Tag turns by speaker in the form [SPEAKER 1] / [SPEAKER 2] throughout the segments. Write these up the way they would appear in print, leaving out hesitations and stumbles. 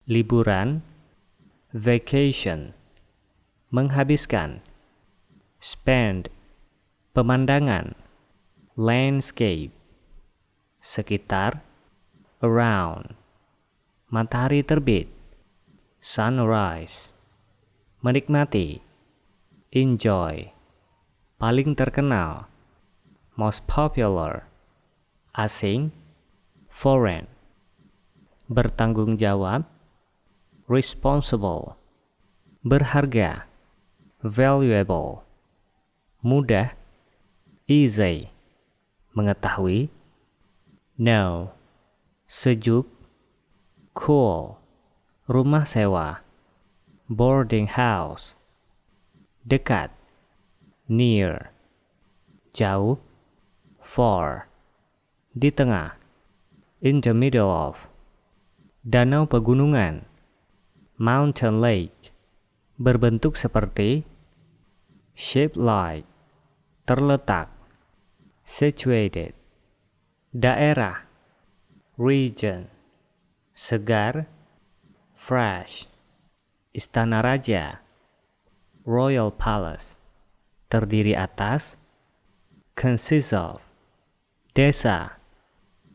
[SPEAKER 1] liburan, vacation, menghabiskan, spend, pemandangan, landscape, sekitar, around, matahari terbit, sunrise, menikmati, enjoy, paling terkenal, most popular, asing, foreign, bertanggung jawab, responsible, berharga, valuable, mudah, easy, mengetahui, know, sejuk, cool, rumah sewa, boarding house, dekat, near, jauh, far, di tengah, in the middle of, danau pegunungan, mountain lake, berbentuk seperti, shaped like, terletak, situated, daerah, region, segar, fresh, istana raja, royal palace, terdiri atas, consists of, desa,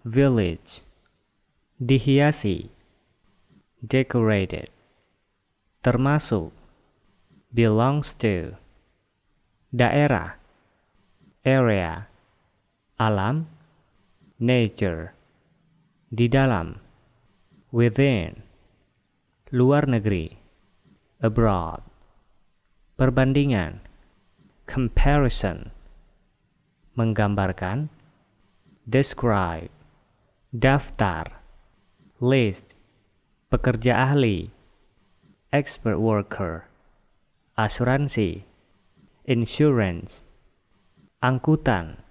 [SPEAKER 1] village, dihiasi, decorated, termasuk, belongs to, daerah, area, alam, nature, di dalam, within, luar negeri, abroad, perbandingan, comparison, menggambarkan, describe, daftar, list, pekerja ahli, expert worker, asuransi, insurance, angkutan,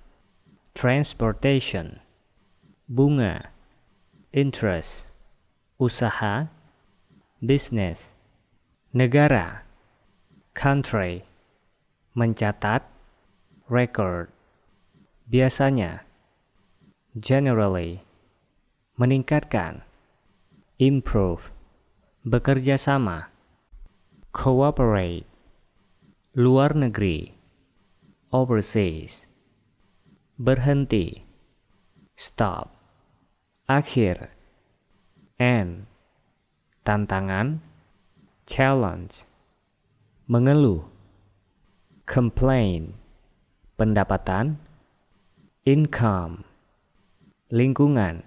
[SPEAKER 1] transportation, bunga, interest, usaha, business, negara, country, mencatat, record, biasanya, generally, meningkatkan, improve, bekerja sama, cooperate, luar negeri, overseas, berhenti, stop, akhir, end, tantangan, challenge, mengeluh, complain, pendapatan, income, lingkungan,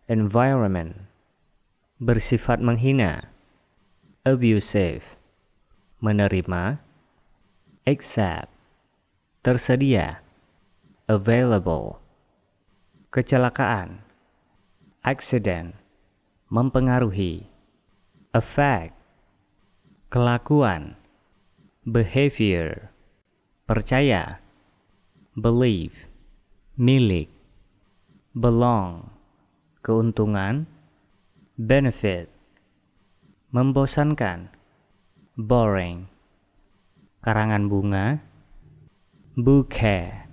[SPEAKER 1] environment, bersifat menghina, abusive, menerima, accept, tersedia, available, kecelakaan, accident, mempengaruhi, affect, kelakuan, behavior, percaya, believe, milik, belong, keuntungan, benefit, membosankan, boring, karangan bunga, bouquet,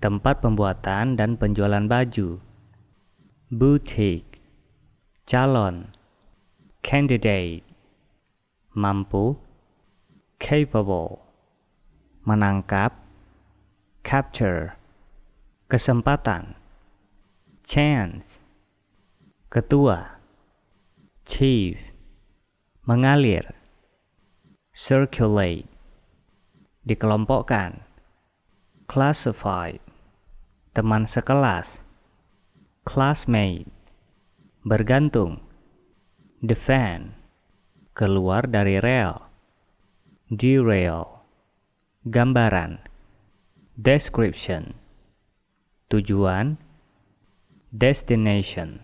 [SPEAKER 1] tempat pembuatan dan penjualan baju, boutique, calon, candidate, mampu, capable, menangkap, capture, kesempatan, chance, ketua, chief, mengalir, circulate, dikelompokkan, classified, teman sekelas, classmate, bergantung, defend, keluar dari rel, derail, gambaran, description, tujuan, destination,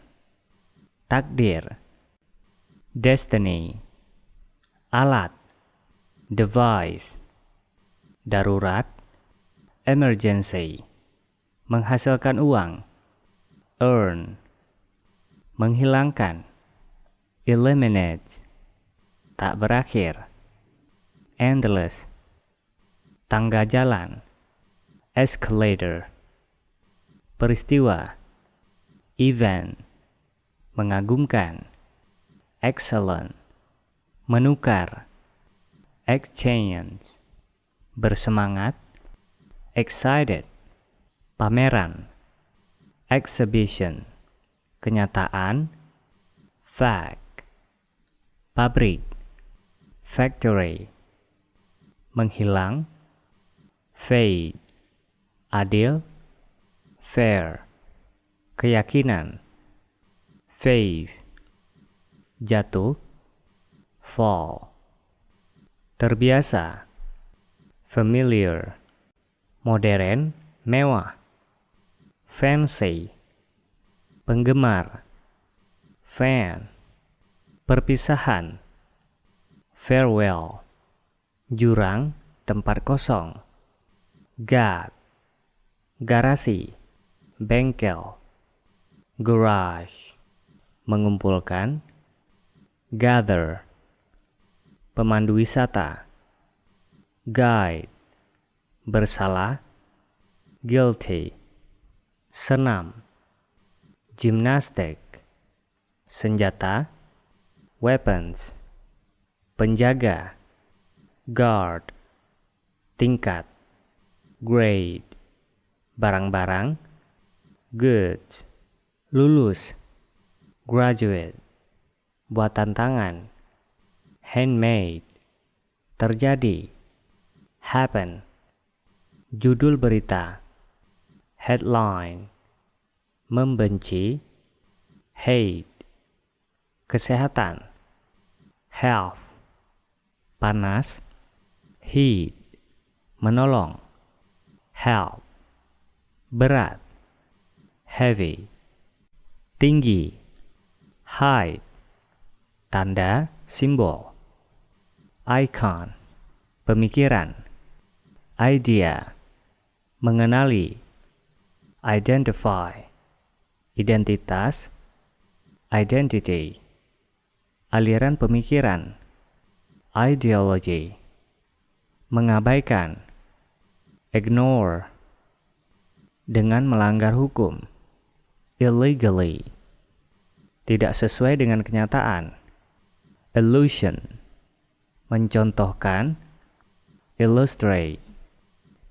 [SPEAKER 1] takdir, destiny, alat, device, darurat, emergency, menghasilkan uang, earn, menghilangkan, eliminate, tak berakhir, endless, tangga jalan, escalator, peristiwa, event, mengagumkan, excellent, menukar, exchange, bersemangat, excited, pameran, exhibition, kenyataan, fact, pabrik, factory, menghilang, fade, adil, fair, keyakinan, faith, jatuh, fall, terbiasa, familiar, modern, mewah, fancy, penggemar, fan, perpisahan, farewell, jurang, tempat kosong, gap, garasi, bengkel, garage, mengumpulkan, gather, pemandu wisata, guide, bersalah, guilty, senam, gymnastic, senjata, weapons, penjaga, guard, tingkat, grade, barang-barang, goods, lulus, graduate, buatan tangan, handmade, terjadi, happen, judul berita, headline, membenci, hate, kesehatan, health, panas, heat, menolong, help, berat, heavy, tinggi, height, tanda, simbol, icon, pemikiran, idea, mengenali, identify, identitas, identity, aliran pemikiran, ideology, mengabaikan, ignore, dengan melanggar hukum, illegally, tidak sesuai dengan kenyataan, illusion, mencontohkan, illustrate,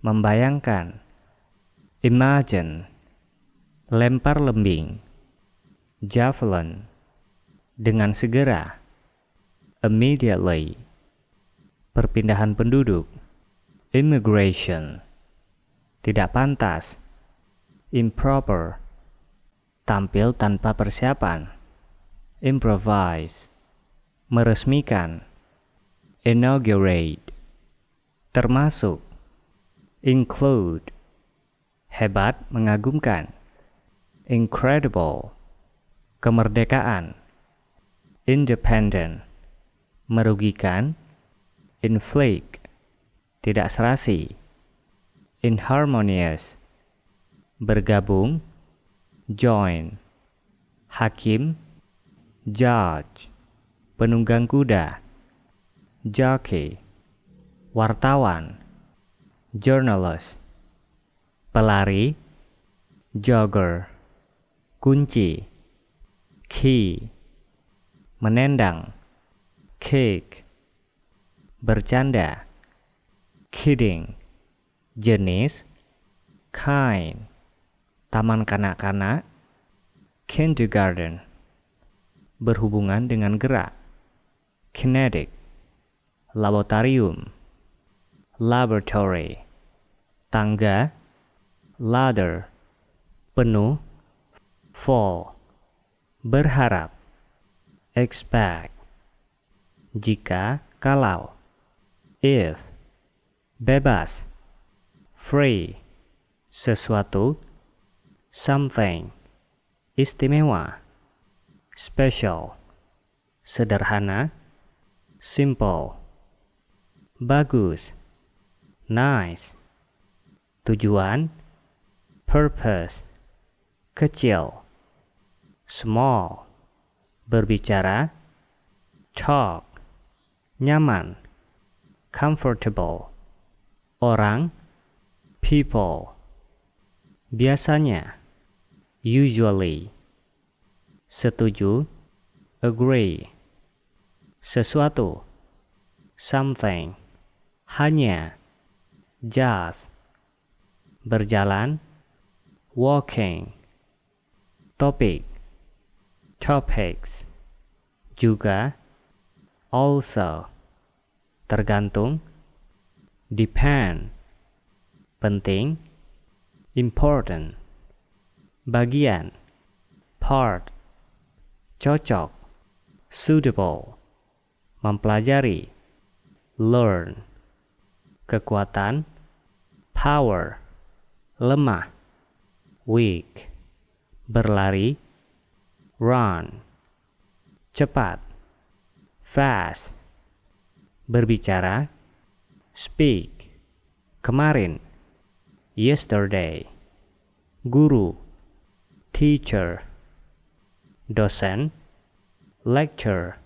[SPEAKER 1] membayangkan, imagine, lempar lembing, javelin, dengan segera, immediately, perpindahan penduduk, immigration, tidak pantas, improper, tampil tanpa persiapan, improvise, meresmikan, inaugurate, termasuk, include, hebat, mengagumkan, incredible, kemerdekaan, independent, merugikan, inflict, tidak serasi, inharmonious, bergabung, join, hakim, judge, penunggang kuda, jockey, wartawan, journalist, pelari, jogger, kunci, key, menendang, kick, bercanda, kidding, jenis, kind, taman kanak-kanak, kindergarten, berhubungan dengan gerak, kinetic, laboratorium, laboratory, tangga, ladder, penuh, fall, berharap, expect, jika, kalau, if, bebas, free, sesuatu, something, istimewa, special, sederhana, simple, bagus, nice, tujuan, purpose, kecil, small, berbicara, talk, nyaman, comfortable, orang, people, biasanya, usually, setuju, agree, sesuatu, something, hanya, just, berjalan, walking, topik, topics, juga, also, tergantung, depend, penting, important, bagian, part, cocok, suitable, mempelajari, learn, kekuatan, power, lemah, weak, berlari, run, cepat, fast, berbicara, speak, kemarin, yesterday, guru, teacher, dosen, lecture,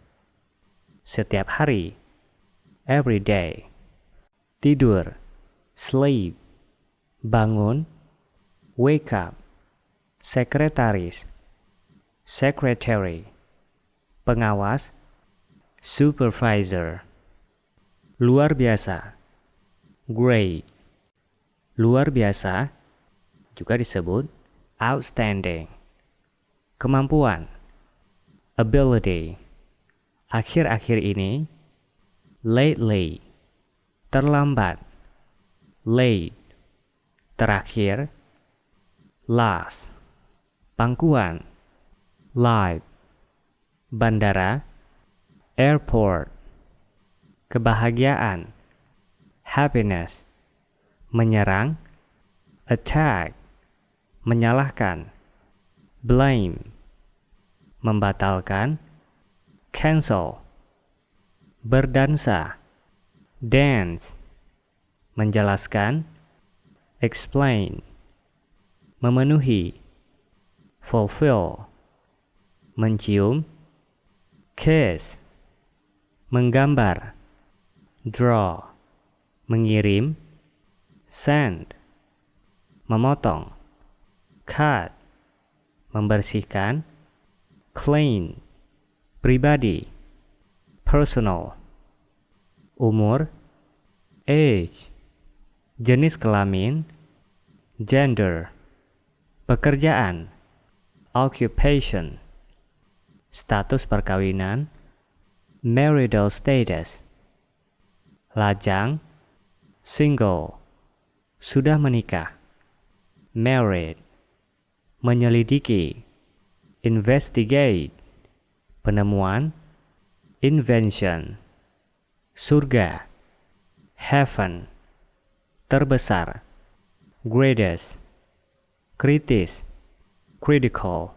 [SPEAKER 1] setiap hari, every day, tidur, sleep, bangun, wake up, sekretaris, secretary, pengawas, supervisor, luar biasa, great, luar biasa juga disebut outstanding, kemampuan, ability, akhir-akhir ini, lately, terlambat, late, terakhir, last, pangkuan, live, bandara, airport, kebahagiaan, happiness, menyerang, attack, menyalahkan, blame, membatalkan, cancel, berdansa, dance, menjelaskan, explain, memenuhi, fulfill, mencium, kiss, menggambar, draw, mengirim, send, memotong, cut, membersihkan, clean, pribadi, personal, umur, age, jenis kelamin, gender, pekerjaan, occupation, status perkawinan, marital status, lajang, single, sudah menikah, married, menyelidiki, investigate, penemuan, invention, surga, heaven, terbesar, greatest, kritis, critical,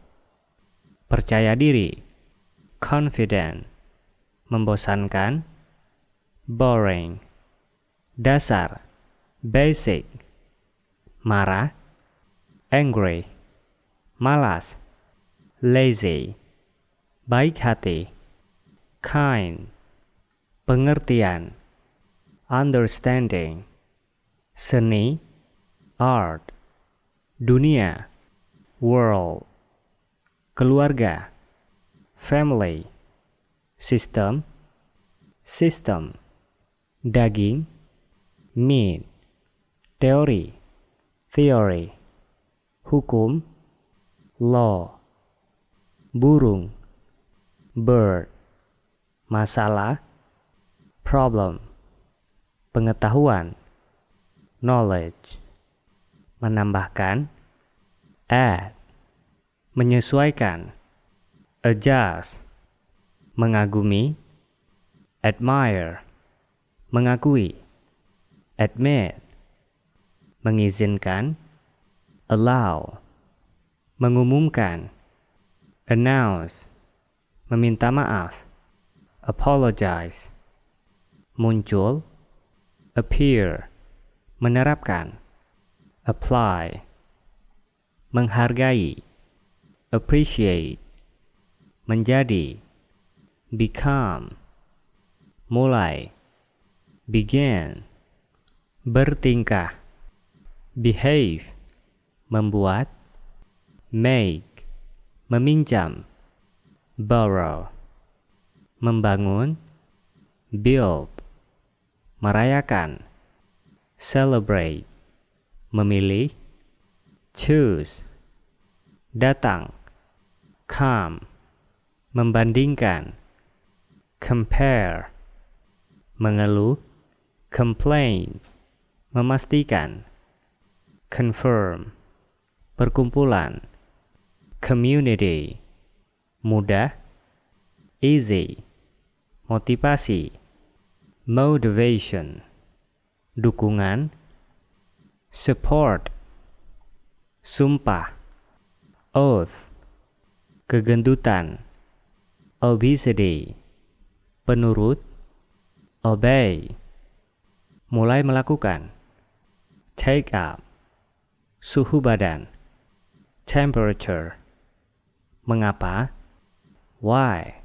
[SPEAKER 1] percaya diri, confident, membosankan, boring, dasar, basic, marah, angry, malas, lazy, baik hati, kind, pengertian, understanding, seni, art, dunia, world, keluarga, family, system, system, daging, meat, teori, theory, hukum, law, burung, bird, masalah, problem, pengetahuan, knowledge, menambahkan, add, menyesuaikan, adjust, mengagumi, admire, mengakui, admit, mengizinkan, allow, mengumumkan, announce, meminta maaf, apologize, muncul, appear, menerapkan, apply, menghargai, appreciate, menjadi, become, mulai, begin, bertingkah, behave, membuat, make, meminjam, borrow, membangun, build, merayakan, celebrate, memilih, choose, datang, come, membandingkan, compare, mengeluh, complain, memastikan, confirm, perkumpulan, community, mudah, easy, motivasi, motivation, dukungan, support, sumpah, oath, kegendutan, obesity, penurut, obey, mulai melakukan, take up, suhu badan, temperature, mengapa, why,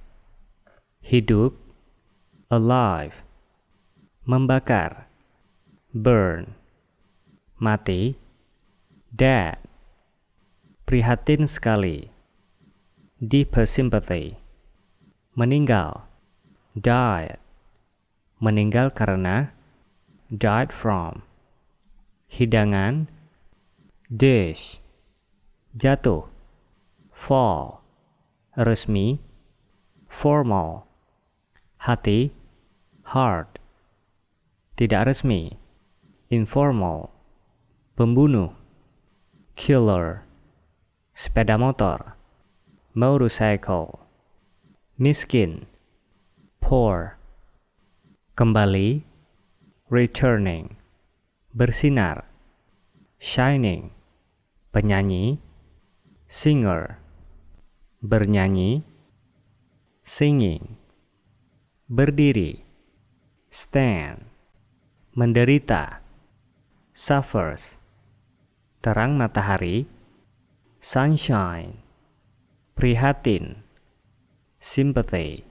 [SPEAKER 1] hidup, alive, membakar, burn, mati, dead, prihatin sekali, deeper sympathy, meninggal, died, meninggal karena, died from, hidangan, dish, jatuh, fall, resmi, formal, hati, heart, tidak resmi, informal, pembunuh, killer, sepeda motor, motorcycle, miskin, poor, kembali, returning, bersinar, shining, penyanyi, singer, bernyanyi, singing, berdiri, stand, menderita, suffers, terang matahari, sunshine, prihatin, sympathy,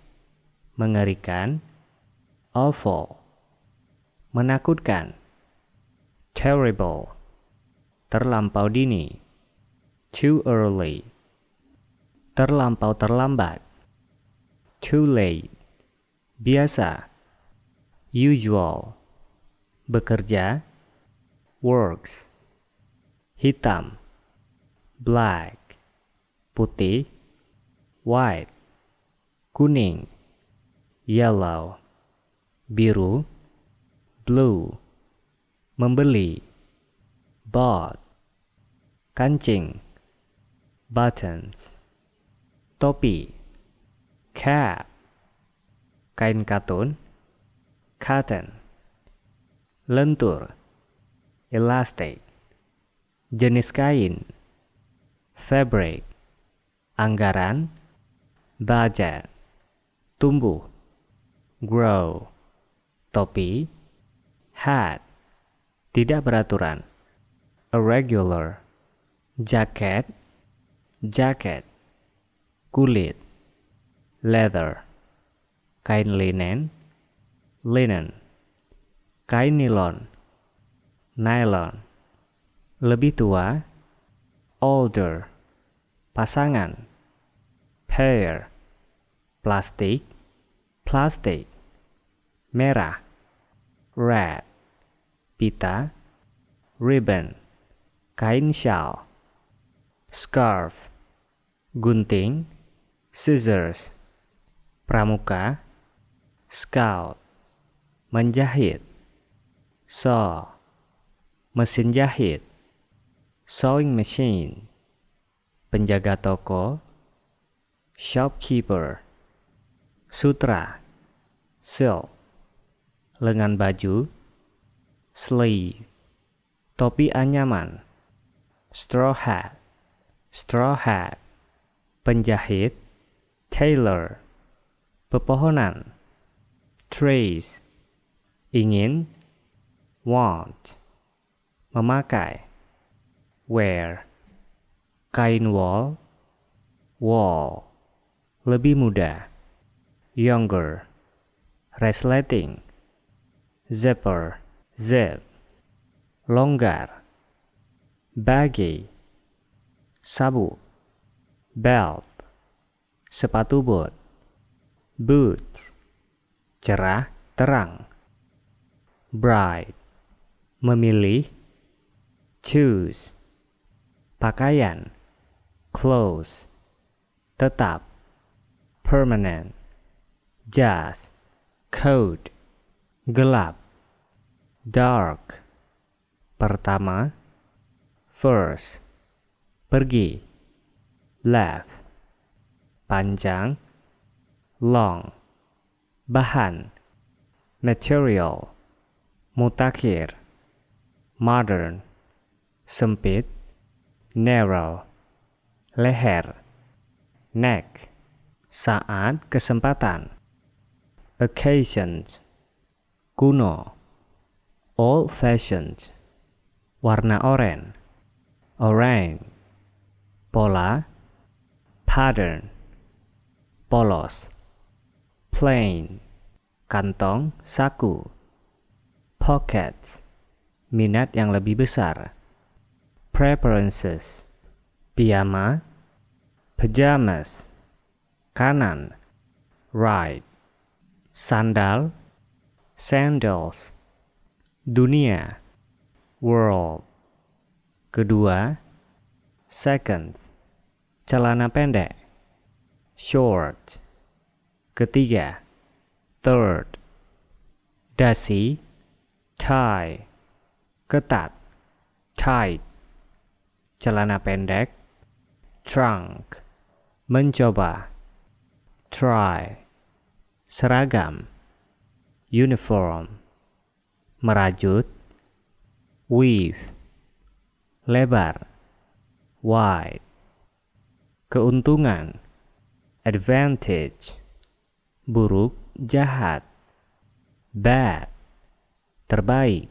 [SPEAKER 1] mengerikan, awful, menakutkan, terrible, terlampau dini, too early, terlampau terlambat, too late, biasa, usual, bekerja, works, hitam, black, putih, white, kuning, yellow, biru, blue, membeli, bought, kancing, buttons, topi, cap, kain katun, cotton, lentur, elastic, jenis kain, fabric, anggaran, budget, tumbuh, grow, topi, hat, tidak beraturan, irregular, jaket, jacket, kulit, leather, kain linen, linen, kain nilon, nylon, lebih tua, older, pasangan, pair, plastik, plastic, merah, red, pita, ribbon, kain shawl, scarf, gunting, scissors, pramuka, scout, menjahit, saw, mesin jahit, sewing machine, penjaga toko, shopkeeper, sutra, silk, lengan baju, sleeve, topi anyaman, straw hat, penjahit, tailor, pepohonan, trace, ingin, want, memakai, wear, kain wol, wall, lebih muda, younger, resleting, zipper, zip, longgar, baggy, sabuk, belt, sepatu bot, boots, cerah, terang. Bright, memilih. Choose, pakaian. Clothes, tetap. Permanent, jas. Coat, gelap. Dark, pertama. First, pergi. Left, panjang. Long, bahan. Material, mutakhir. Modern, sempit. Narrow, leher. Neck, saat, kesempatan. Occasions, kuno. Old fashioned, warna oranye. Orange, pola. Pattern, polos. Plain, kantong, saku. Pockets, minat yang lebih besar. Preferences, piyama. Pajamas, kanan. Right, sandal. Sandals, dunia. World, kedua. Seconds, celana pendek. Short, ketiga. Third, dasi. Tie, ketat. Tight, celana pendek. Trunk, mencoba. Try, seragam. Uniform, merajut. Weave, lebar. Wide, keuntungan. Advantage, buruk, jahat. Bad, terbaik.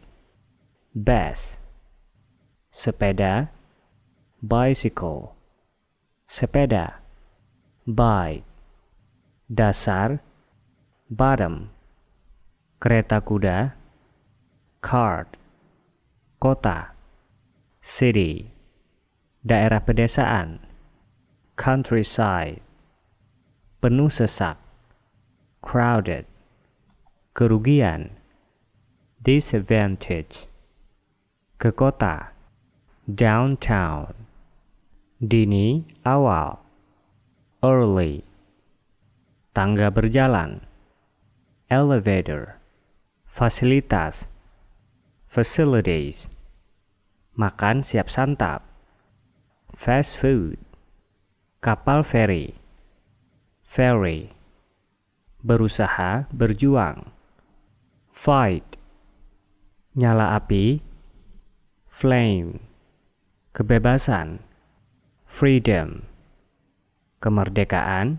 [SPEAKER 1] Best, sepeda. Bicycle, sepeda. Bike, dasar. Bottom, kereta kuda. Cart, kota. City, daerah pedesaan. Countryside, penuh sesak. Crowded, kerugian. Disadvantage, ke kota. Downtown, dini, awal. Early, tangga berjalan. Elevator, fasilitas. Facilities, makan siap santap. Fast food, kapal feri. Ferry, berusaha, berjuang. Fight, nyala api. Flame, kebebasan. Freedom, kemerdekaan.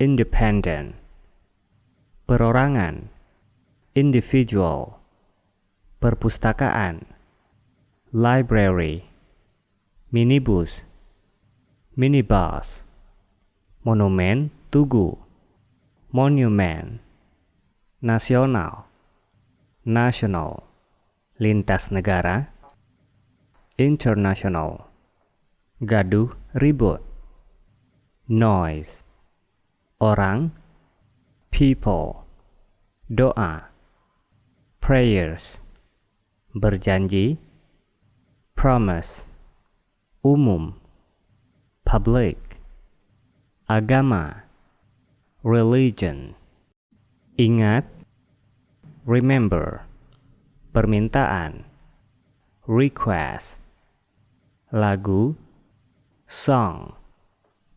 [SPEAKER 1] Independent, perorangan. Individual, perpustakaan. Library, minibus. Minibus, monumen, tugu. Monument, nasional. National, lintas negara. International, gaduh, ribut. Noise, orang. People, doa. Prayers, berjanji. Promise, umum. Public, agama. Religion, ingat. Remember, permintaan. Request, lagu. Song,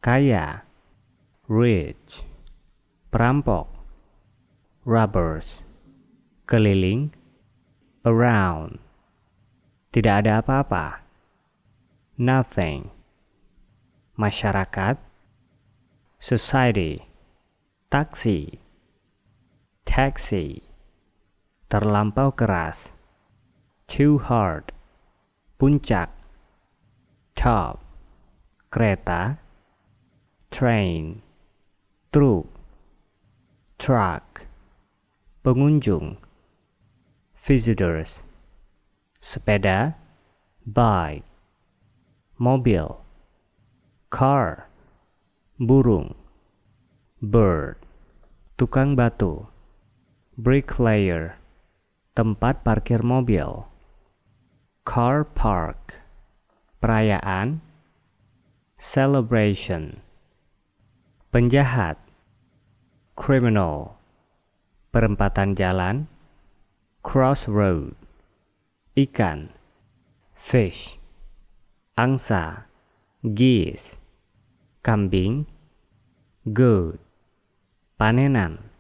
[SPEAKER 1] kaya. Rich, perampok. Robbers, keliling. Around, tidak ada apa-apa. Nothing, masyarakat. Society, taksi. Taxi, terlampau keras. Too hard, puncak. Top, kereta. Train, truk. Truck, pengunjung. Visitors, sepeda. Bike, mobil. Car, burung. Bird, tukang batu. bricklayer, tempat parkir mobil. Car park, perayaan. Celebration, penjahat. Criminal, perempatan jalan. Crossroad, ikan. Fish, angsa. Geese, kambing. Goat, panenan.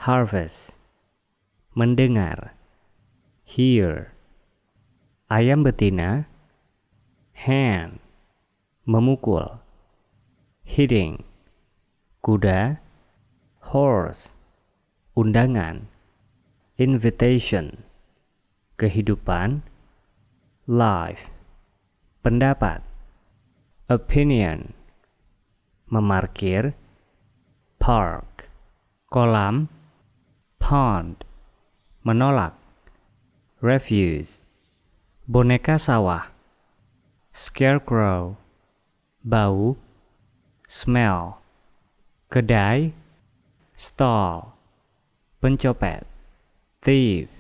[SPEAKER 1] Harvest, mendengar. Hear, ayam betina. Hand, memukul. Hitting, kuda. Horse, undangan. Invitation, kehidupan. Life, pendapat. Opinion, memarkir. Park, kolam. Pond, menolak. Refuse, boneka sawah. Scarecrow, bau. Smell, kedai. Stall, pencopet. Thief,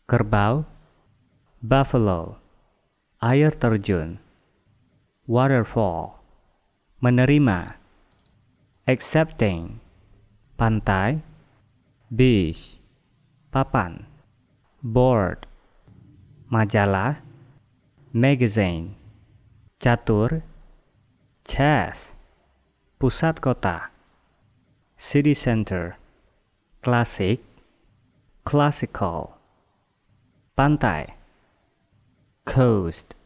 [SPEAKER 1] kerbau. Buffalo, air terjun. Waterfall, menerima. Accepting, pantai. Beach, papan. Board, majalah. Magazine, catur. Chess, pusat kota. City center, klasik. Classical, pantai. Coast,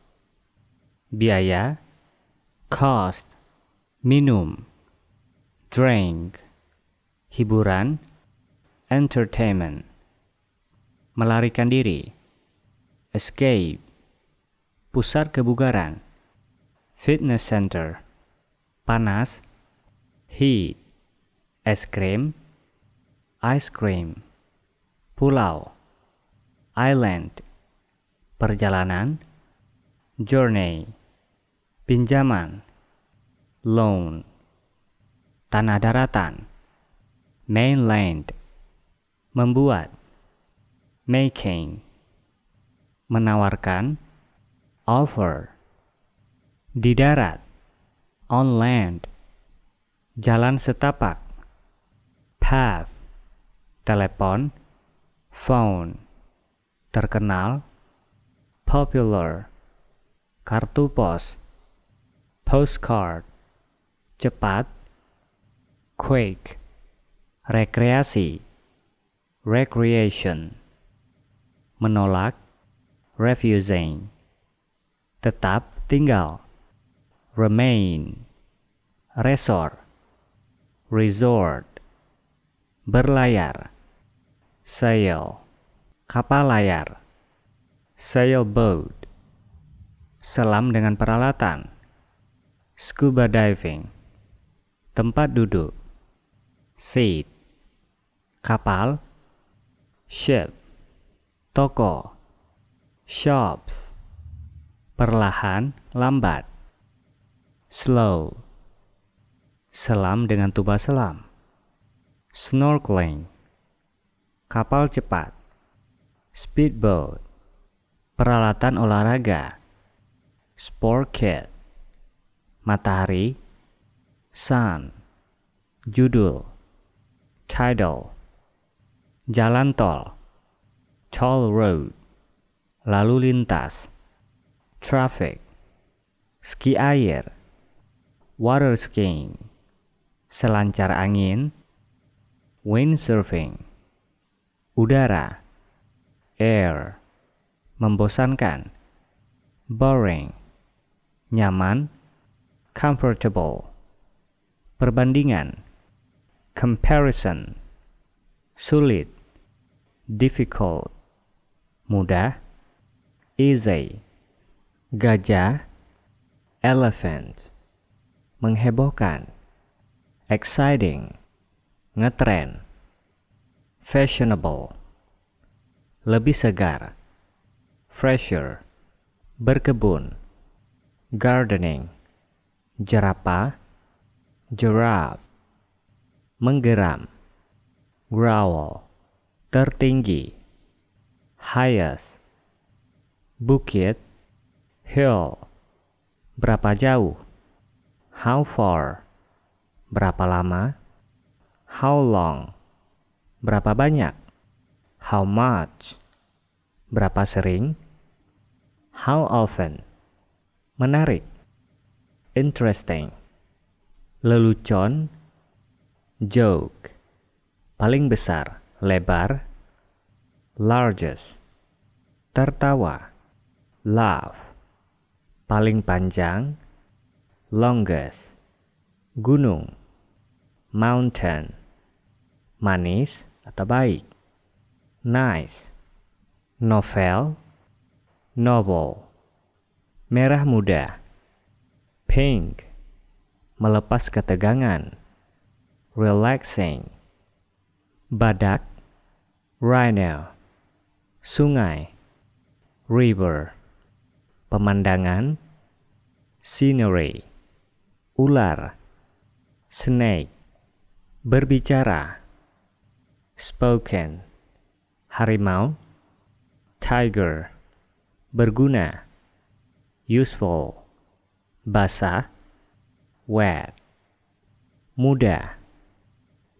[SPEAKER 1] biaya. Cost, minum. Drink, hiburan. Entertainment, melarikan diri. Escape, pusat kebugaran. Fitness center, panas. Heat, es krim. Ice cream, pulau. Island, perjalanan. Journey, pinjaman. Loan, tanah daratan. Mainland, membuat. Making, menawarkan. Offer, di darat. On land, jalan setapak. Path, telepon. Phone, terkenal. Popular, kartu pos. Postcard, cepat. Quake, rekreasi. Recreation, menolak. Refusing, tetap tinggal. Remain, resort. Resort, berlayar. Sail, kapal layar. Sailboat, selam dengan peralatan. Scuba diving, tempat duduk. Seat, kapal. Ship, toko. Shops, perlahan, lambat. Slow, selam dengan tuba selam. Snorkeling, kapal cepat. Speedboat, peralatan olahraga. Sport kit, matahari. Sun, judul. Tidal, jalan tol. Toll road, lalu lintas. Traffic, ski air. Water skiing, selancar angin. Windsurfing, udara. Air, membosankan. Boring, nyaman. Comfortable, perbandingan. Comparison, sulit. Difficult, mudah. Easy, gajah. Elephant, menghebohkan. Exciting, ngetren. Fashionable, lebih segar. Fresher, berkebun. Gardening, jerapah. Giraffe, menggeram. Growl, tertinggi, highest. Bukit, hill, berapa jauh, how far, berapa lama, how long, berapa banyak, how much, berapa sering, how often, menarik, interesting, lelucon, joke, paling besar, lebar, largest, tertawa, laugh, paling panjang, longest, gunung, mountain, manis atau baik, nice, novel, novel, merah muda, pink, melepas ketegangan, relaxing, badak, rhino, sungai, river, pemandangan, scenery, ular, snake, berbicara, spoken, harimau, tiger, berguna, useful, basah, wet, muda,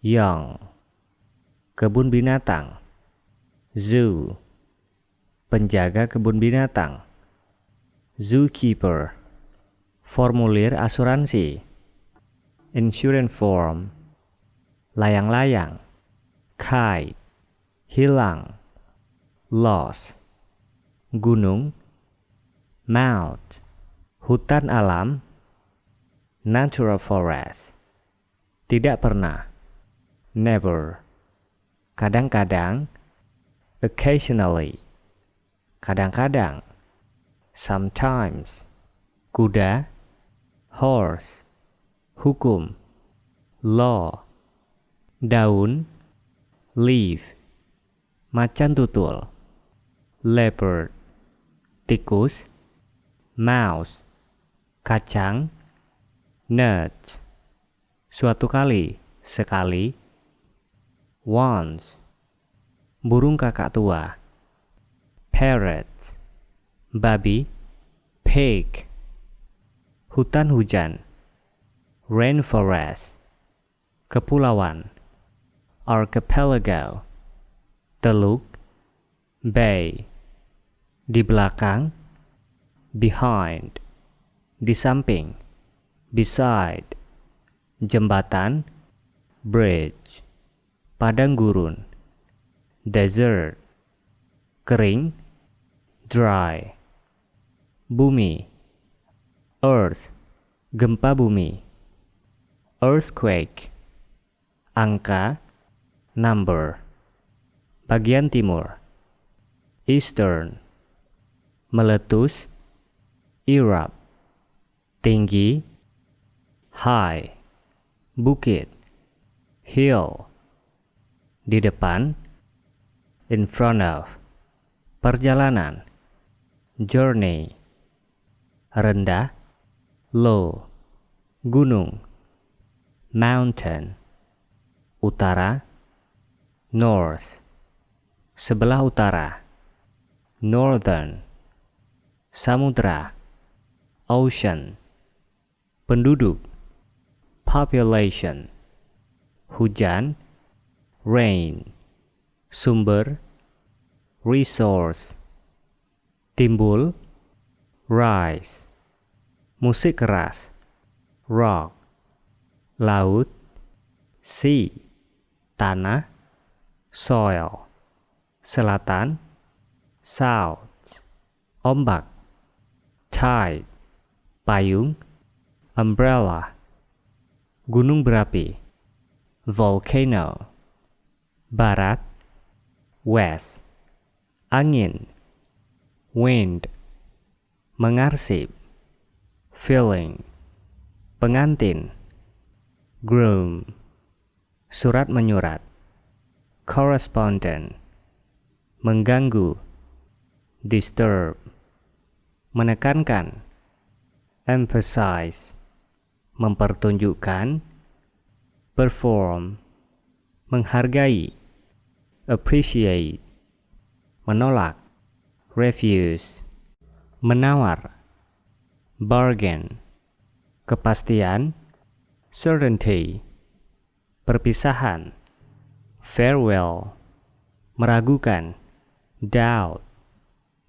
[SPEAKER 1] young, kebun binatang, zoo, penjaga kebun binatang, zookeeper, formulir asuransi, insurance form, layang-layang, kite, hilang, lost, gunung, mount, hutan alam, natural forest, tidak pernah, never, kadang-kadang, occasionally, kadang-kadang, sometimes, kuda, horse, hukum, law, daun, leaf, macan tutul, leopard, tikus, mouse, kacang, nuts, suatu kali, sekali, once, burung kakak tua, parrot, babi, pig, hutan hujan, rainforest, kepulauan, archipelago, teluk, bay, di belakang, behind, di samping, beside, jembatan, bridge, padang gurun, desert, kering, dry, bumi, earth, gempa bumi, earthquake, angka, number, bagian timur, eastern, meletus, erupt, tinggi, high, bukit, hill, di depan, in front of, perjalanan, journey, rendah, low, gunung, mountain, utara, north, sebelah utara, northern, samudra, ocean, penduduk, population, hujan, rain, sumber, resource, timbul, rise, musik keras, rock, laut, sea, tanah, soil, selatan, south, ombak, tide, payung, umbrella, gunung berapi, volcano, barat, west, angin, wind, mengarsip, filling, pengantin, groom, surat menyurat, correspondent, mengganggu, disturb, menekankan, emphasize, mempertunjukkan, perform, menghargai, appreciate, menolak, refuse, menawar, bargain, kepastian, certainty, perpisahan, farewell, meragukan, doubt,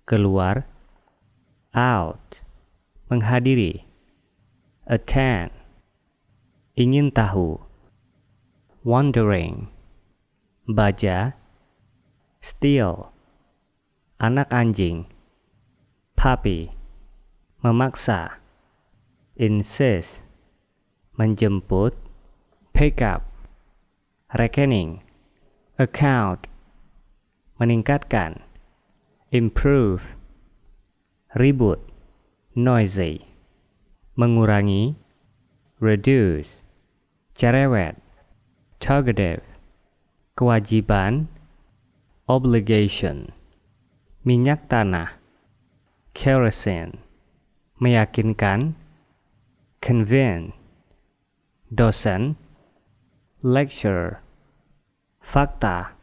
[SPEAKER 1] keluar, out, menghadiri, attend, ingin tahu, wondering, baja, steal, anak anjing, puppy, memaksa, insist, menjemput, pick up, rekening, account, meningkatkan, improve, ribut, noisy, mengurangi, reduce, cerewet, talkative, kewajiban, obligation, minyak tanah, kerosene, meyakinkan, convince, dosen, lecture, fakta,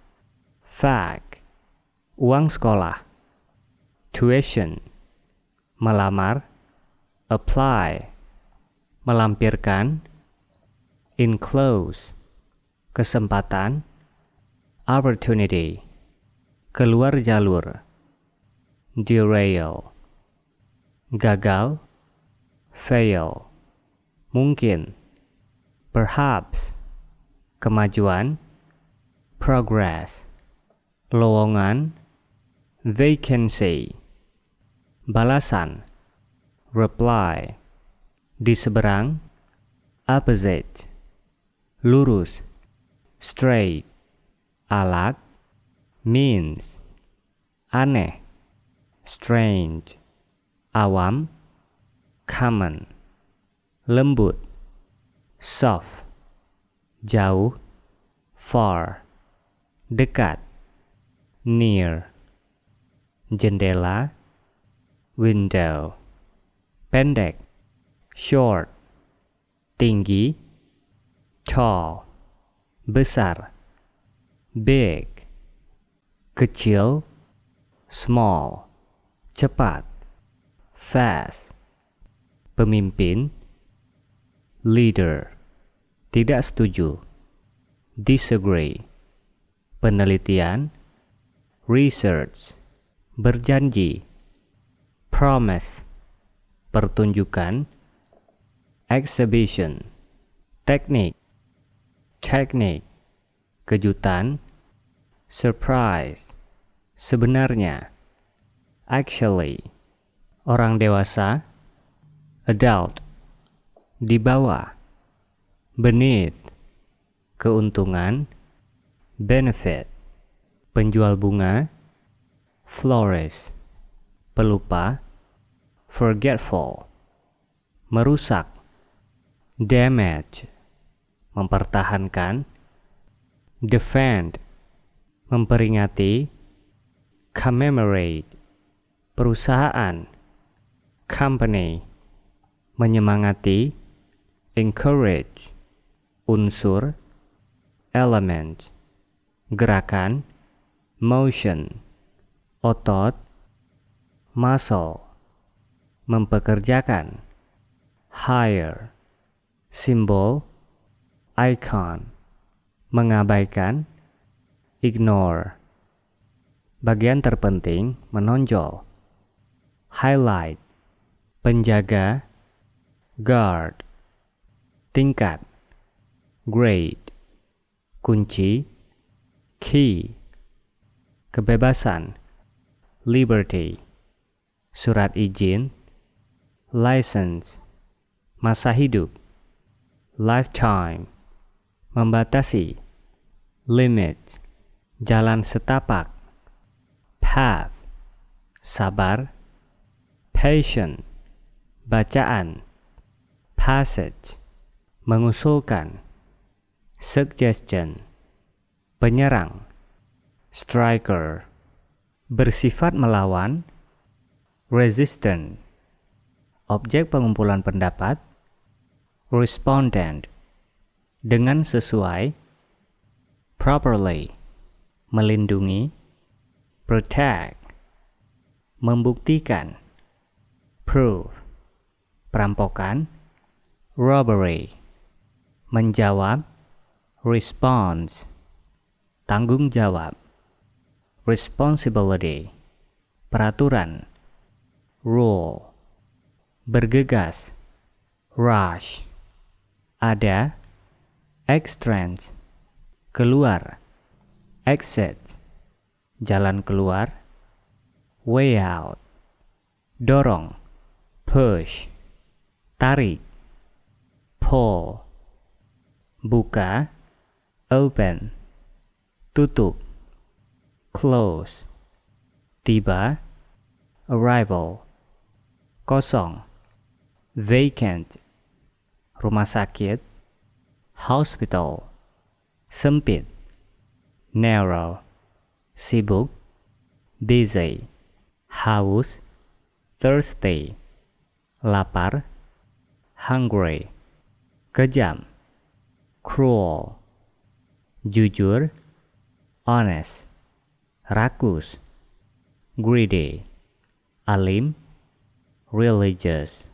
[SPEAKER 1] fact, uang sekolah, tuition, melamar, apply, melampirkan, enclose, kesempatan, opportunity, keluar jalur, derail, gagal, fail, mungkin, perhaps, kemajuan, progress, lowongan, vacancy, balasan, reply, di seberang, opposite, lurus, straight, alat, means, aneh, strange, awam, common, lembut, soft, jauh, far, dekat, near, jendela, window, pendek, short, tinggi, tall, besar, big, kecil, small, cepat, fast, pemimpin, leader, tidak setuju, disagree, penelitian, research, berjanji, promise, pertunjukan, exhibition, teknik, technique, kejutan, surprise, sebenarnya, actually, orang dewasa, adult, di bawah, beneath, keuntungan, benefit, penjual bunga, florist, pelupa, forgetful, merusak, damage, mempertahankan, defend, memperingati, commemorate, perusahaan, company, menyemangati, encourage, unsur, element, gerakan, motion, otot, muscle, mempekerjakan, hire, simbol, icon, mengabaikan, ignore, bagian terpenting, menonjol, highlight, penjaga, guard, tingkat, grade, kunci, key, kebebasan, liberty, surat izin, license, masa hidup, lifetime, membatasi, limit, jalan setapak, path, sabar, patient, bacaan, passage, mengusulkan, suggestion, penyerang, striker, bersifat melawan, resistant, objek pengumpulan pendapat, respondent, dengan sesuai, properly, melindungi, protect, membuktikan, prove, perampokan, robbery, menjawab, response, tanggung jawab, responsibility, peraturan, rule, bergegas, rush, ada, extrange, keluar, exit, jalan keluar, way out, dorong, push, tarik, pull, buka, open, tutup, close, tiba, arrival, kosong, vacant, rumah sakit, hospital, sempit, narrow, sibuk, busy, haus, thirsty, lapar, hungry, kejam, cruel, jujur, honest, rakus, greedy, alim, religious,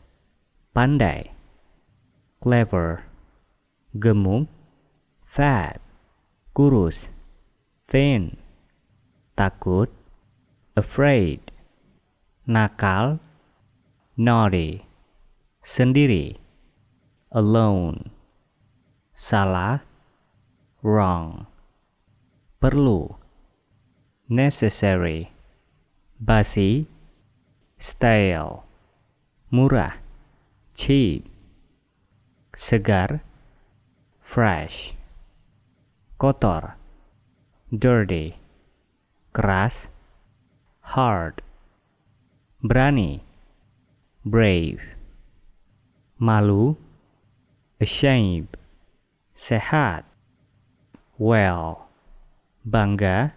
[SPEAKER 1] pandai, clever, gemuk, fat, kurus, thin, takut, afraid, nakal, naughty, sendiri, alone, salah, wrong, perlu, necessary, basi, stale, murah, cheap, segar, fresh, kotor, dirty, keras, hard, berani, brave, malu, ashamed, sehat, well, bangga,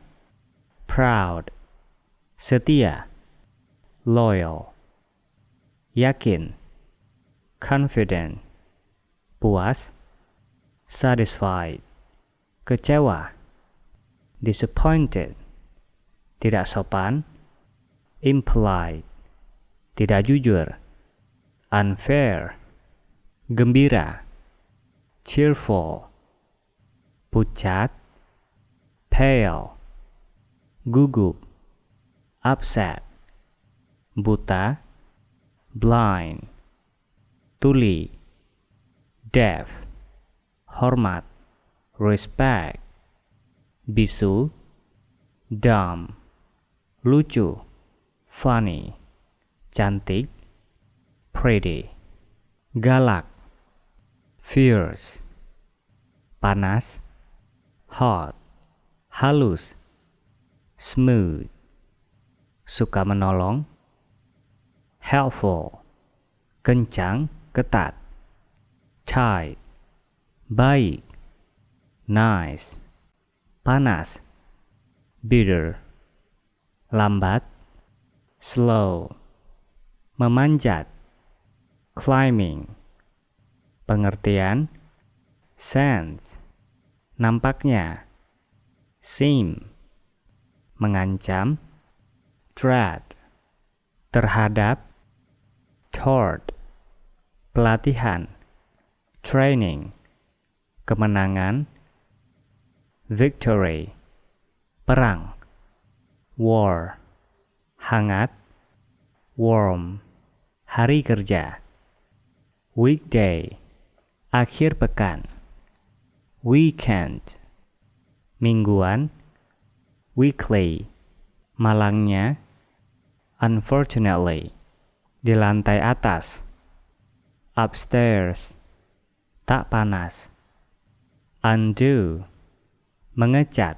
[SPEAKER 1] proud, setia, loyal, yakin, confident, puas, satisfied, kecewa, disappointed, tidak sopan, impolite, tidak jujur, unfair, gembira, cheerful, pucat, pale, gugup, upset, buta, blind, tuli, deaf, hormat, respect, bisu, dumb, lucu, funny, cantik, pretty, galak, fierce, panas, hot, halus, smooth, suka menolong, helpful, kencang, ketat, tight, baik, nice, panas, bitter, lambat, slow, memanjat, climbing, pengertian, sense, nampaknya, seem, mengancam, threat, terhadap, toward, pelatihan, training, kemenangan, victory, perang, war, hangat, warm, hari kerja, weekday, akhir pekan, weekend, mingguan, weekly, malangnya, unfortunately, di lantai atas, upstairs, tak panas, undo, mengecat,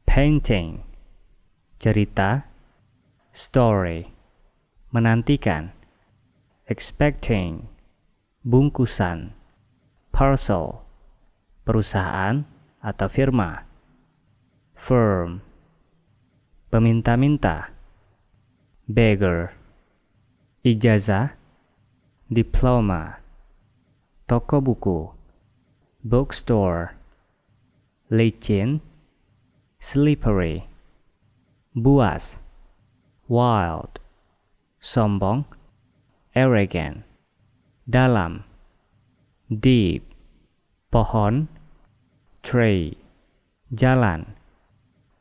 [SPEAKER 1] painting, cerita, story, menantikan, expecting, bungkusan, parcel, perusahaan atau firma, firm, peminta-minta, beggar, ijazah, diploma, toko buku, bookstore, licin, slippery, buas, wild, sombong, arrogant, dalam, deep, pohon, tree, jalan,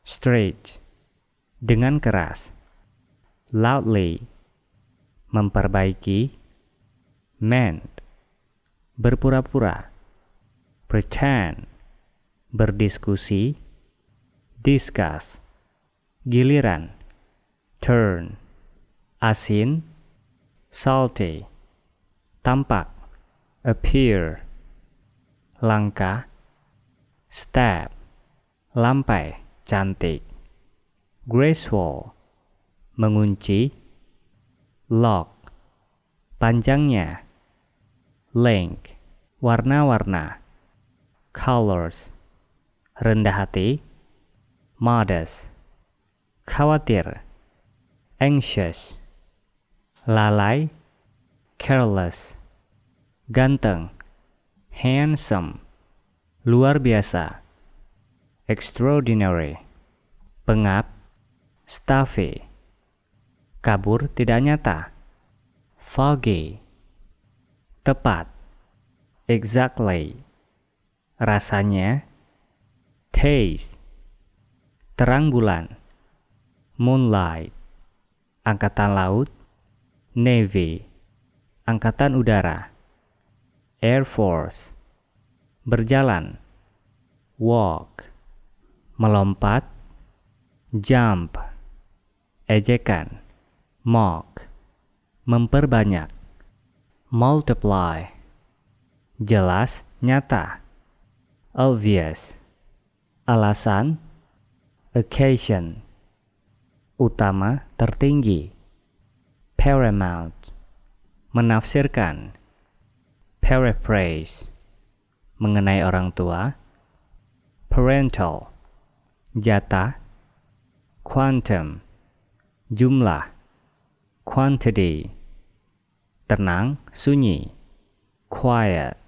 [SPEAKER 1] straight, dengan keras, loudly, memperbaiki, mend, berpura-pura, pretend, berdiskusi, discuss, giliran, turn, asin, salty, tampak, appear, langkah, step, lampai, cantik, graceful, mengunci, lock, panjangnya, length, warna-warna, colors, rendah hati, modest, khawatir, anxious, lalai, careless, ganteng, handsome, luar biasa, extraordinary, pengap, stuffy, kabur tidak nyata, foggy, tepat, exactly, rasanya, taste, terang bulan, moonlight, angkatan laut, navy, angkatan udara, air force, berjalan, walk, melompat, jump, ejekan, mock, memperbanyak, multiply, jelas, nyata, obvious, alasan, occasion, utama, tertinggi, paramount, menafsirkan, paraphrase, mengenai orang tua, parental, jatah, quantum, jumlah, quantity, tenang, sunyi, quiet,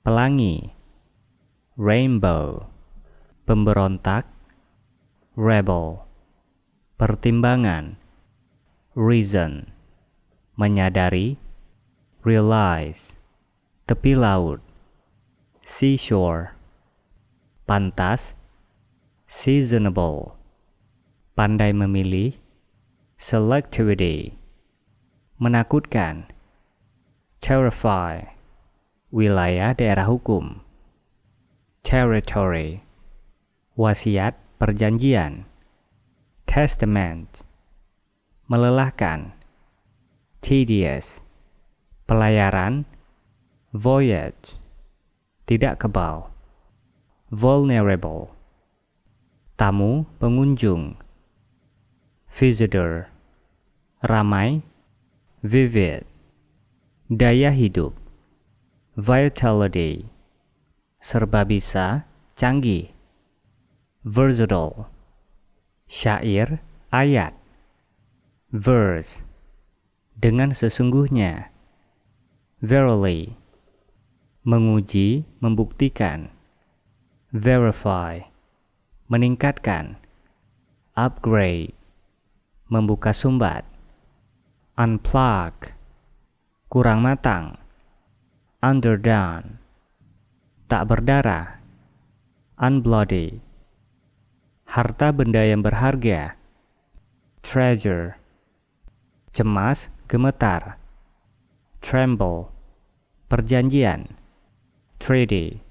[SPEAKER 1] pelangi, rainbow, pemberontak, rebel, pertimbangan, reason, menyadari, realize, tepi laut, seashore, pantas, seasonable, pandai memilih, selectivity, menakutkan, terrify, wilayah daerah hukum, territory, wasiat perjanjian, testament, melelahkan, tedious, pelayaran, voyage, tidak kebal, vulnerable, tamu, pengunjung, visitor, ramai, vivid, daya hidup, vitality, serba bisa, canggih, versatile, syair, ayat, verse, dengan sesungguhnya, verily, menguji, membuktikan, verify, meningkatkan, upgrade, membuka sumbat, unplug, kurang matang, underdone, tak berdarah, unbloody, harta benda yang berharga, treasure, cemas, gemetar, tremble, perjanjian, treaty,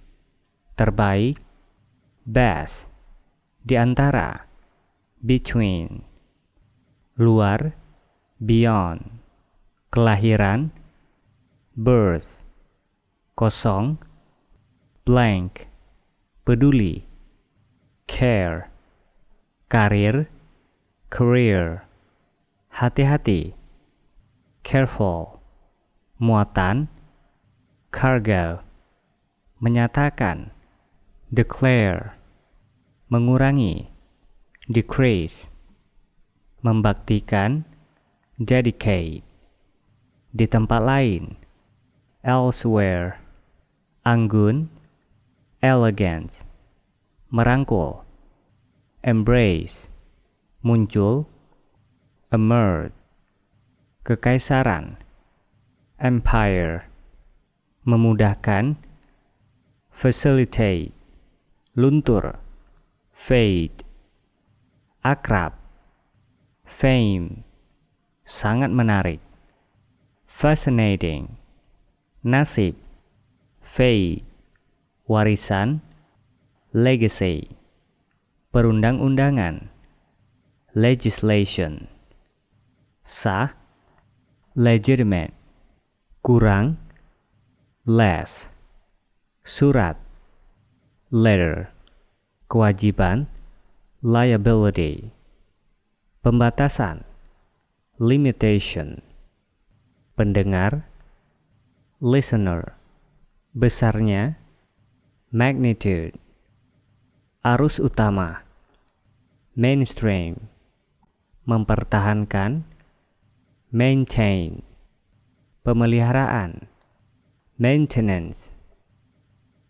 [SPEAKER 1] terbaik, best, di antara, between, luar, beyond, kelahiran, birth, kosong, blank, peduli, care, karir, career, hati-hati, careful, muatan, cargo, menyatakan, declare, mengurangi, decrease, membaktikan, dedicate, di tempat lain, elsewhere, anggun, elegant, merangkul, embrace, muncul, emerge, kekaisaran, empire, memudahkan, facilitate, luntur, fade, akrab, fame, sangat menarik, fascinating, nasib, fate, warisan, legacy, perundang-undangan, legislation, sah, legitimate, kurang, less, surat, letter, kewajiban, liability, pembatasan, limitation, pendengar, listener, besarnya, magnitude, arus utama, mainstream, mempertahankan, maintain, pemeliharaan, maintenance,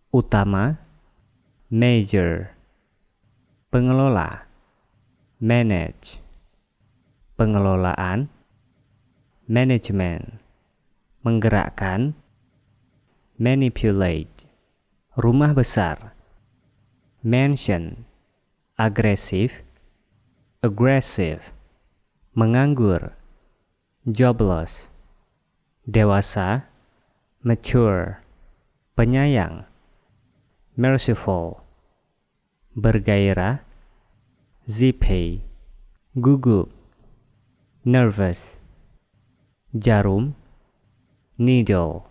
[SPEAKER 1] utama, major, pengelola, manage, pengelolaan, management, menggerakkan, manipulate, rumah besar, mansion, agresif, aggressive, menganggur, jobless, dewasa, mature, penyayang, merciful, bergairah, zippy, gugup, nervous, jarum, needle,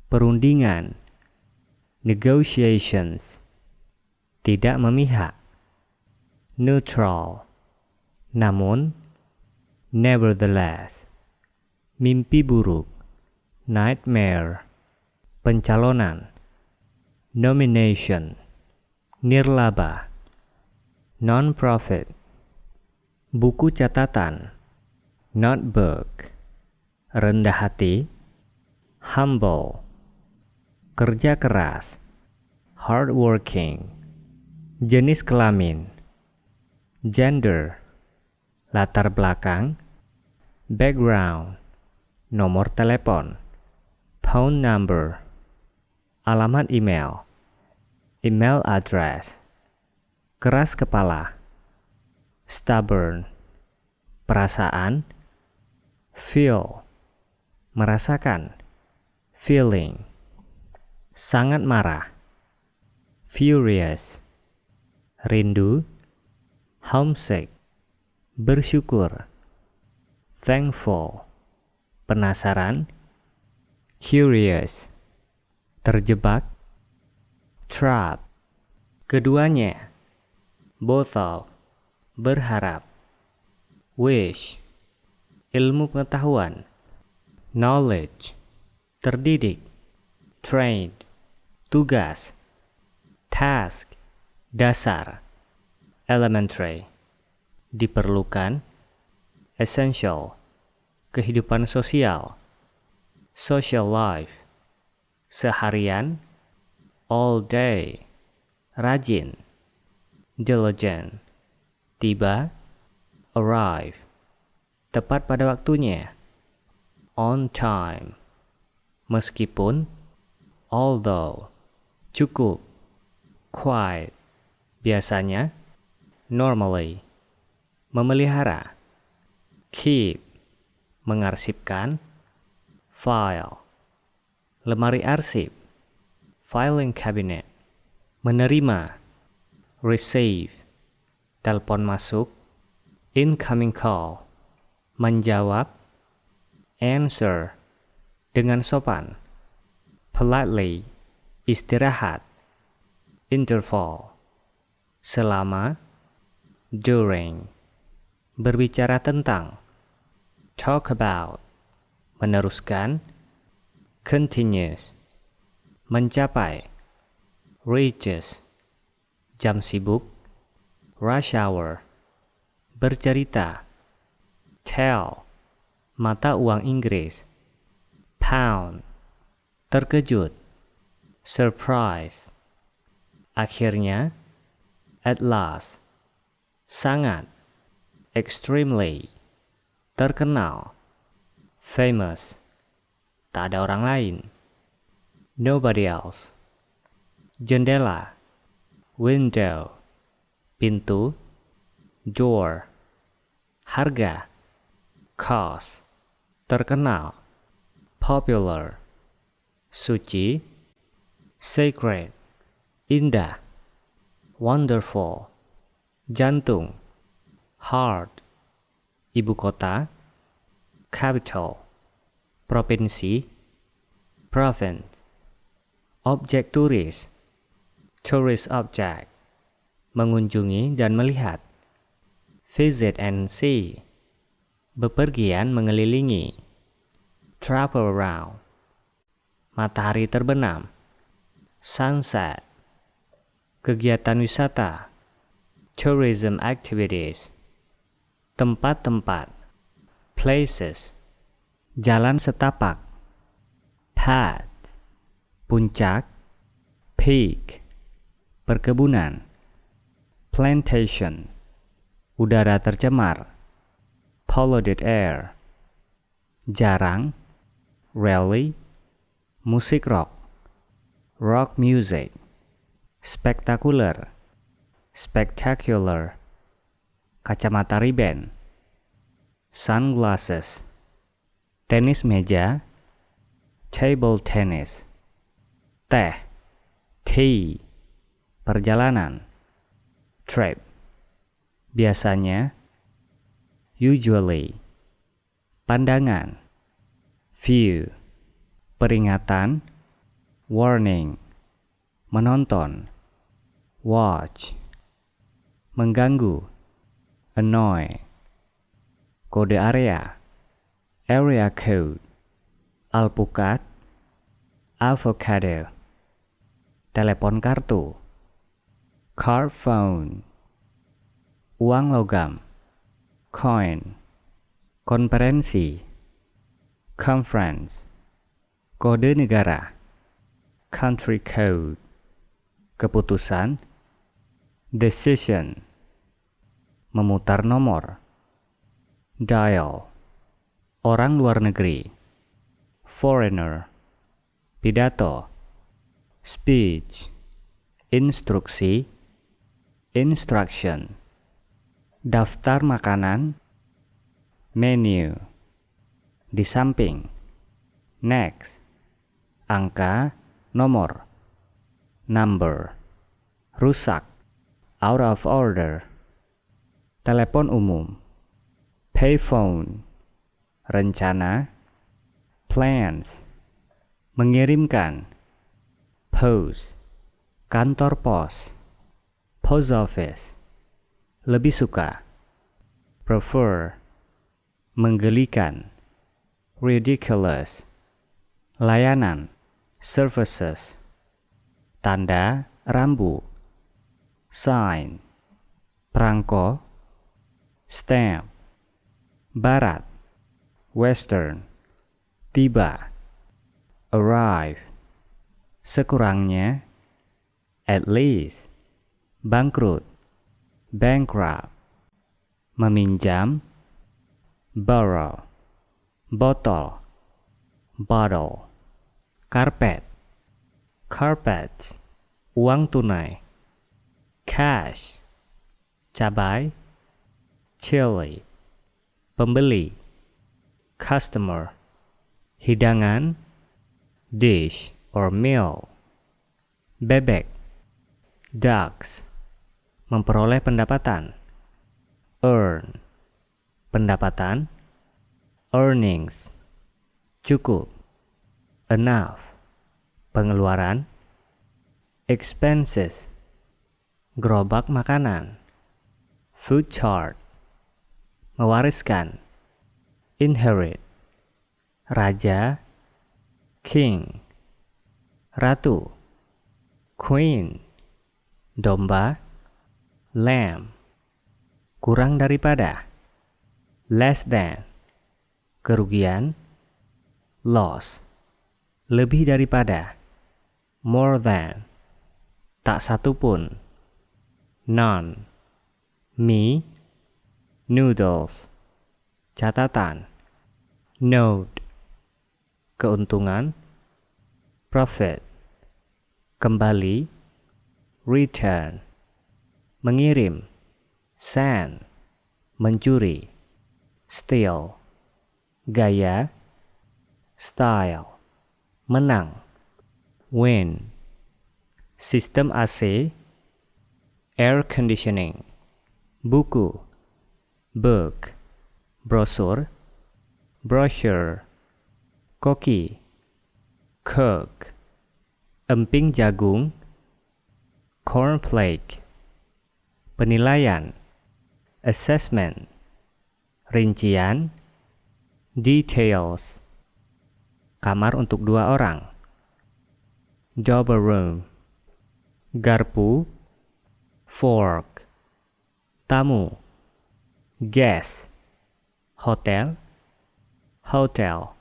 [SPEAKER 1] perundingan, negotiations, tidak memihak, neutral, namun, nevertheless, mimpi buruk, nightmare, pencalonan, nomination, nirlaba, non-profit, buku catatan, notebook, rendah hati, humble, kerja keras, hardworking, jenis kelamin, gender, latar belakang, background, nomor telepon, phone number, alamat email, email address, keras kepala, stubborn, perasaan, feel, merasakan, feeling, sangat marah, furious, rindu, homesick, bersyukur, thankful, penasaran, curious, terjebak, trap, keduanya, both of, berharap, wish, ilmu pengetahuan, knowledge, terdidik, trained, tugas, task, dasar, elementary, diperlukan, essential, kehidupan sosial, social life, seharian, all day, rajin, diligent, tiba, arrive, tepat pada waktunya, on time, meskipun, although, cukup, quite, biasanya, normally, memelihara, keep, mengarsipkan, file, lemari arsip, filing cabinet, menerima, receive, telepon masuk, incoming call, menjawab, answer, dengan sopan, politely, istirahat, interval, selama, during, berbicara tentang, talk about, meneruskan, continuous, mencapai, reaches, jam sibuk, rush hour, bercerita, tell, mata uang Inggris, pound, terkejut, surprise, akhirnya, at last, sangat, extremely, terkenal, famous, tak ada orang lain, nobody else, jendela, window, pintu, door, harga, cost, terkenal, popular, suci, sacred, indah, wonderful, jantung, heart, ibu kota, capital, provinsi, province, objek turis, tourist object, mengunjungi dan melihat, visit and see, bepergian mengelilingi, travel around, matahari terbenam, sunset, kegiatan wisata, tourism activities, tempat-tempat, places, jalan setapak, path, puncak, peak, perkebunan, plantation, udara tercemar, polluted air, jarang, rarely, musik rock, rock music, spektakuler, spectacular, kacamata riben, sunglasses, tenis meja, table tennis, teh, tea, perjalanan, trip, biasanya, usually, pandangan, view, peringatan, warning, menonton, watch, mengganggu, annoy, kode area, area code, alpukat, avocado, telepon kartu, card phone, uang logam, coin, konferensi, conference, kode negara, country code, keputusan, decision, memutar nomor, dial, orang luar negeri, foreigner, pidato, speech, instruksi, instruction, daftar makanan, menu, di samping, next, angka, nomor, number, rusak, out of order, telepon umum, payphone, rencana, plans, mengirimkan, post, kantor pos, post office, lebih suka, prefer, menggelikan, ridiculous, layanan, services, tanda, rambu, sign, perangko, stamp, barat, western, tiba, arrive, sekurangnya, at least, bangkrut, bankrupt, meminjam, borrow, botol, bottle, karpet, carpet, uang tunai, cash, cabai, chili, pembeli, customer, hidangan, dish or meal, bebek, ducks, memperoleh pendapatan, earn, pendapatan, earnings, cukup, enough, pengeluaran, expenses, gerobak makanan, food chart, mewariskan, inherit, raja, king, ratu, queen, domba, lamb, kurang daripada, less than, kerugian, loss, lebih daripada, more than, tak satu pun, none, mie, noodles, catatan, note, keuntungan, profit, kembali, return, mengirim, send, mencuri, steal, gaya, style, menang, win, sistem AC, air conditioning, buku, book, brosur, brochure, koki, cook, emping jagung, cornflake, penilaian, assessment, rincian, details, kamar untuk 2 orang, double room, garpu, fork, tamu, guest, hotel, hotel,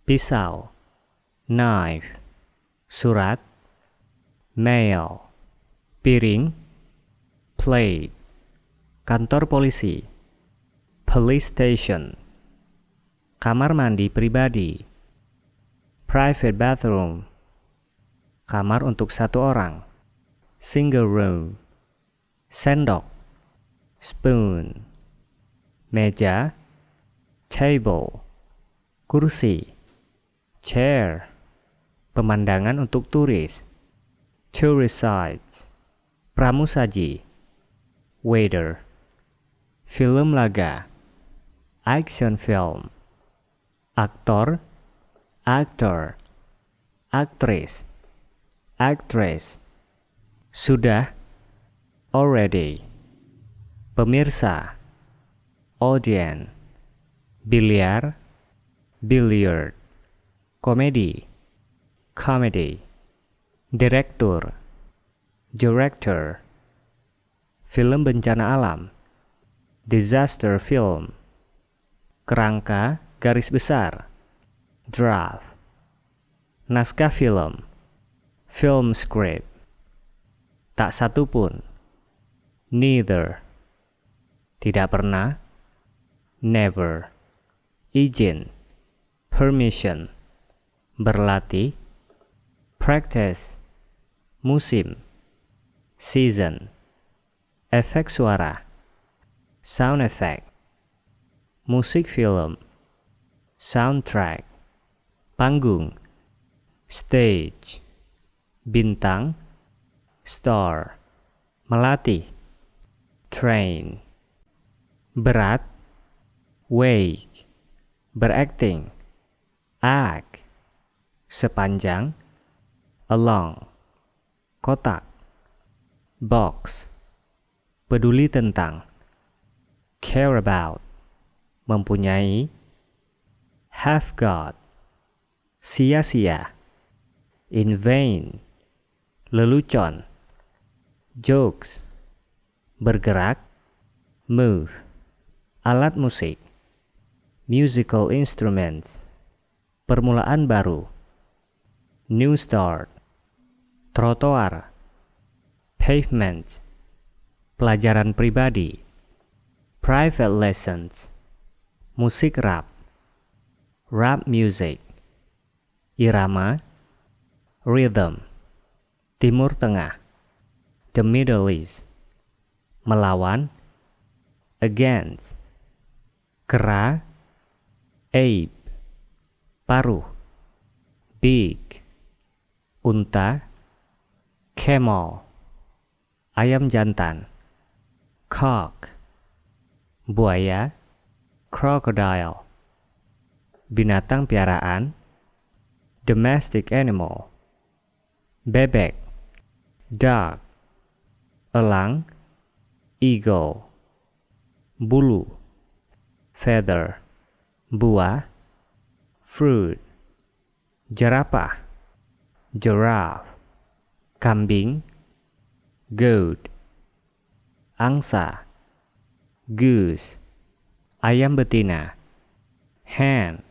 [SPEAKER 1] pisau, knife, surat, mail, piring, plate, kantor polisi, police station, kamar mandi pribadi, private bathroom, kamar untuk 1 orang, single room, sendok, spoon, meja, table, kursi, chair, pemandangan untuk turis, tourist sites, pramusaji, waiter, film laga, action film, aktor, actor, aktris, actress, sudah, already, pemirsa, audience, biliar, billiard, komedi, comedy, direktur, director, film bencana alam, disaster film, kerangka garis besar, draft, naskah film, film script, tak satu pun, neither, tidak pernah, never, izin, permission, berlatih, practice, musim, season, efek suara, sound effect, musik film, soundtrack, panggung, stage, bintang, star, melatih, train, berat, wake, berakting, act, sepanjang, along, kotak, box, peduli tentang, care about, mempunyai, have got, sia-sia, in vain, lelucon, jokes, bergerak, move, alat musik, musical instruments, permulaan baru, new start, trotoar, pavement, pelajaran pribadi, private lessons, musik rap, rap music, irama, rhythm, Timur Tengah, the Middle East, melawan, against, kera, ape, paruh, big, unta, camel, ayam jantan, cock, buaya, crocodile, binatang piaraan, domestic animal, bebek, duck, elang, eagle, bulu, feather, buah, fruit, jerapah, giraffe, kambing, goat, angsa, goose, ayam betina, hen,